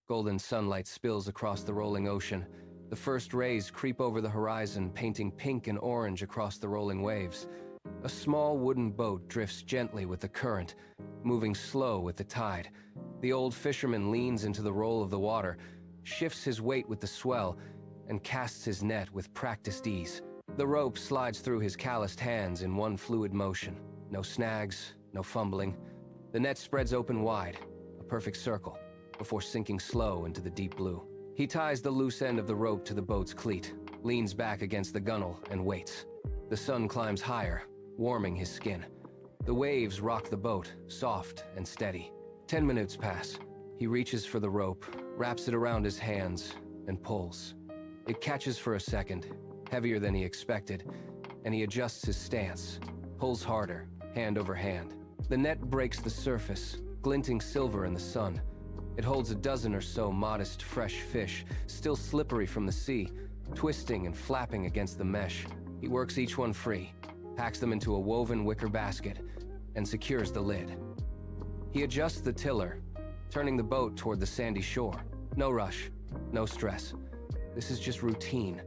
Golden sunlight spills across the rolling ocean. The first rays creep over the horizon, painting pink and orange across the rolling waves. A small wooden boat drifts gently with the current, moving slow with the tide. The old fisherman leans into the roll of the water, shifts his weight with the swell, and casts his net with practiced ease. The rope slides through his calloused hands in one fluid motion. No snags, no fumbling. The net spreads open wide, a perfect circle, before sinking slow into the deep blue. He ties the loose end of the rope to the boat's cleat, leans back against the gunwale, and waits. The sun climbs higher, warming his skin. The waves rock the boat, soft and steady. 10 minutes pass. He reaches for the rope, wraps it around his hands, and pulls. It catches for a second, heavier than he expected, and he adjusts his stance, pulls harder, hand over hand. The net breaks the surface, glinting silver in the sun. It holds a dozen or so modest, fresh fish, still slippery from the sea, twisting and flapping against the mesh. He works each one free, packs them into a woven wicker basket, and secures the lid. He adjusts the tiller, turning the boat toward the sandy shore. No rush, no stress. This is just routine,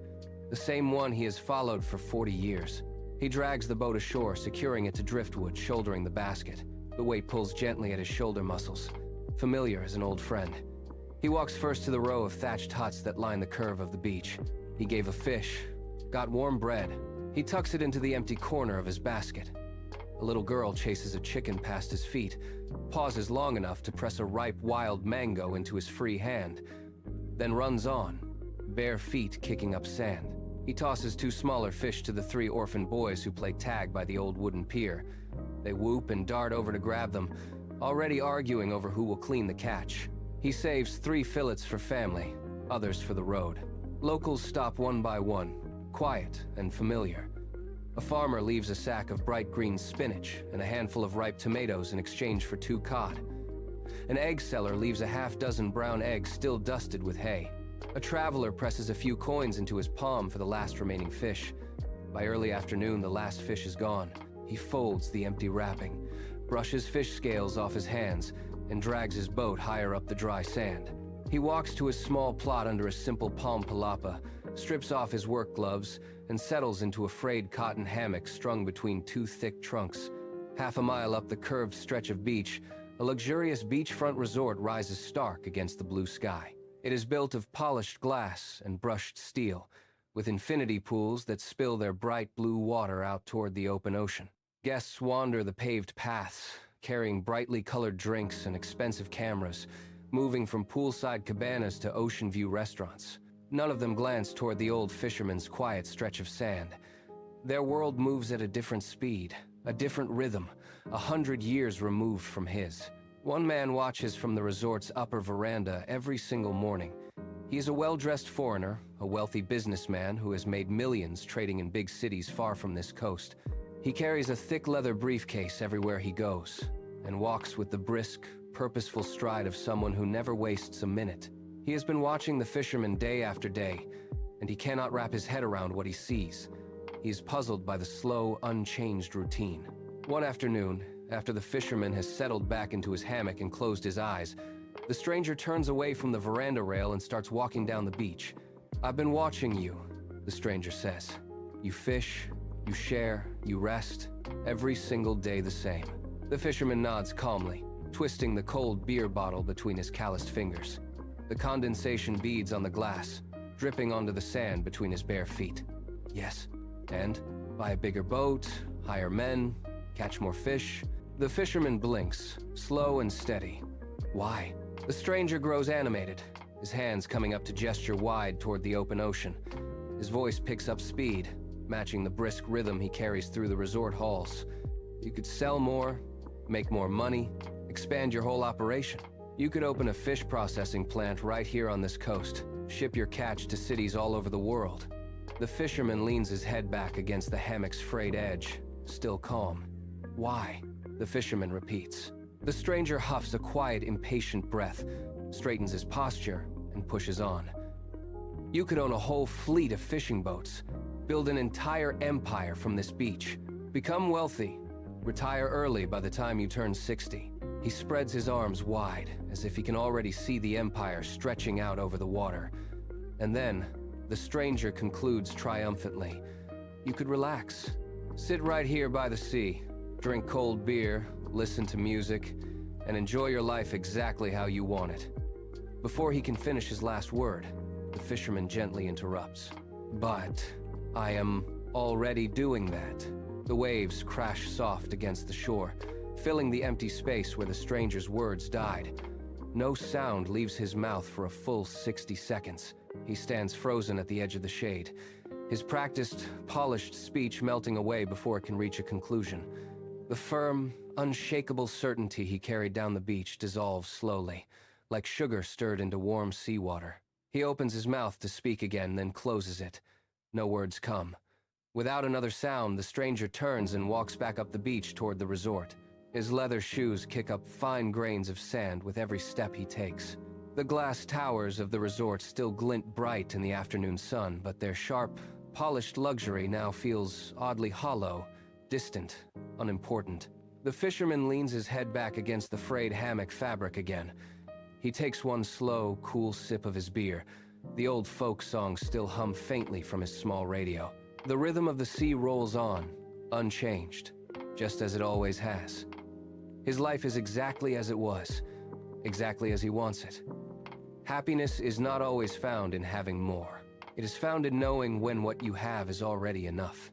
the same one he has followed for 40 years. He drags the boat ashore, securing it to driftwood, shouldering the basket. The weight pulls gently at his shoulder muscles, familiar as an old friend. He walks first to the row of thatched huts that line the curve of the beach. He gave a fish, got warm bread. He tucks it into the empty corner of his basket. A little girl chases a chicken past his feet, pauses long enough to press a ripe wild mango into his free hand, then runs on, bare feet kicking up sand. He tosses 2 smaller fish to the 3 orphan boys who play tag by the old wooden pier. They whoop and dart over to grab them, already arguing over who will clean the catch. He saves 3 fillets for family, others for the road. Locals stop one by one, quiet and familiar. A farmer leaves a sack of bright green spinach and a handful of ripe tomatoes in exchange for 2 cod. An egg seller leaves a half-dozen brown eggs still dusted with hay. A traveler presses a few coins into his palm for the last remaining fish. By early afternoon, the last fish is gone. He folds the empty wrapping, brushes fish scales off his hands, and drags his boat higher up the dry sand. He walks to his small plot under a simple palm palapa, strips off his work gloves, and settles into a frayed cotton hammock strung between 2 thick trunks. Half a mile up the curved stretch of beach, a luxurious beachfront resort rises stark against the blue sky. It is built of polished glass and brushed steel, with infinity pools that spill their bright blue water out toward the open ocean. Guests wander the paved paths, carrying brightly colored drinks and expensive cameras, moving from poolside cabanas to ocean view restaurants. None of them glance toward the old fisherman's quiet stretch of sand. Their world moves at a different speed, a different rhythm, 100 years removed from his. One man watches from the resort's upper veranda every single morning. He is a well-dressed foreigner, a wealthy businessman who has made millions trading in big cities far from this coast. He carries a thick leather briefcase everywhere he goes, and walks with the brisk, purposeful stride of someone who never wastes a minute. He has been watching the fisherman day after day, and he cannot wrap his head around what he sees. He is puzzled by the slow, unchanged routine. One afternoon, after the fisherman has settled back into his hammock and closed his eyes, the stranger turns away from the veranda rail and starts walking down the beach. "I've been watching you," the stranger says. "You fish, you share, you rest, every single day the same." The fisherman nods calmly, twisting the cold beer bottle between his calloused fingers. The condensation beads on the glass, dripping onto the sand between his bare feet. "Yes, and buy a bigger boat, hire men, catch more fish." The fisherman blinks, slow and steady. "Why?" The stranger grows animated, his hands coming up to gesture wide toward the open ocean. His voice picks up speed, matching the brisk rhythm he carries through the resort halls. "You could sell more, make more money, expand your whole operation. You could open a fish processing plant right here on this coast, ship your catch to cities all over the world." The fisherman leans his head back against the hammock's frayed edge, still calm. "Why?" the fisherman repeats. The stranger huffs a quiet, impatient breath, straightens his posture, and pushes on. "You could own a whole fleet of fishing boats, build an entire empire from this beach, become wealthy, retire early by the time you turn 60. He spreads his arms wide, as if he can already see the empire stretching out over the water. And then, the stranger concludes triumphantly, "You could relax. Sit right here by the sea, drink cold beer, listen to music, and enjoy your life exactly how you want it." Before he can finish his last word, the fisherman gently interrupts. "But I am already doing that." The waves crash soft against the shore, filling the empty space where the stranger's words died. No sound leaves his mouth for a full 60 seconds. He stands frozen at the edge of the shade, his practiced, polished speech melting away before it can reach a conclusion. The firm, unshakable certainty he carried down the beach dissolves slowly, like sugar stirred into warm seawater. He opens his mouth to speak again, then closes it. No words come. Without another sound, the stranger turns and walks back up the beach toward the resort. His leather shoes kick up fine grains of sand with every step he takes. The glass towers of the resort still glint bright in the afternoon sun, but their sharp, polished luxury now feels oddly hollow, distant, unimportant. The fisherman leans his head back against the frayed hammock fabric again. He takes one slow, cool sip of his beer. The old folk songs still hum faintly from his small radio. The rhythm of the sea rolls on, unchanged, just as it always has. His life is exactly as it was, exactly as he wants it. Happiness is not always found in having more. It is found in knowing when what you have is already enough.